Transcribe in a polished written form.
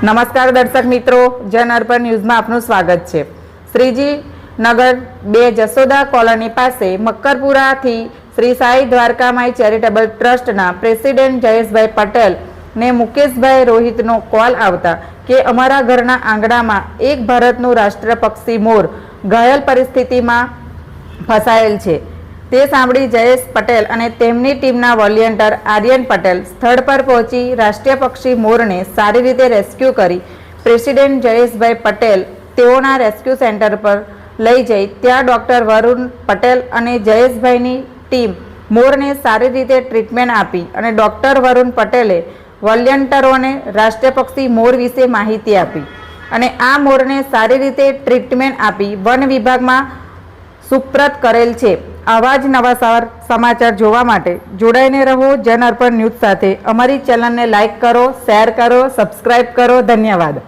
નમસ્કાર દર્શક મિત્રો, જન અર્પણ ન્યૂઝમાં આપનું સ્વાગત છે। શ્રીજી નગર 2 જસોદા કોલોની પાસે મક્કરપુરાથી શ્રી સાઈ દ્વારકામાઈ ચેરિટેબલ ટ્રસ્ટના પ્રેસિડેન્ટ જયેશભાઈ પટેલ ને મુકેશભાઈ રોહિતનો કોલ આવતા કે અમારા ઘરના આંગણામાં એક ભારતનું રાષ્ટ્ર પક્ષી મોર ઘાયલ પરિસ્થિતિમાં ફસાયેલ છે। તે સાંભળી જયેશ પટેલ અને તેમની ટીમના વોલેન્ટિયર આર્યન પટેલ સ્થળ પર પહોંચી રાષ્ટ્રીય પક્ષી મોરને સારી રીતે રેસ્ક્યુ કરી પ્રેસિડેન્ટ જયેશભાઈ પટેલ તેઓના રેસ્ક્યુ સેન્ટર પર લઈ જઈ ત્યાં ડૉક્ટર વરુણ પટેલ અને જયેશભાઈની ટીમ મોરને સારી રીતે ટ્રીટમેન્ટ આપી અને ડૉક્ટર વરુણ પટેલે વોલેન્ટિયરોને રાષ્ટ્રીય પક્ષી મોર વિશે માહિતી આપી અને આ મોરને સારી રીતે ટ્રીટમેન્ટ આપી વન વિભાગમાં સુપ્રત કરેલ છે। આવા જ નવા સમાચાર જોવા માટે જોડાઈને રહો જન અર્પણ ન્યૂઝ સાથે। અમારી ચેનલને લાઈક કરો, શેર કરો, સબસ્ક્રાઇબ કરો। ધન્યવાદ।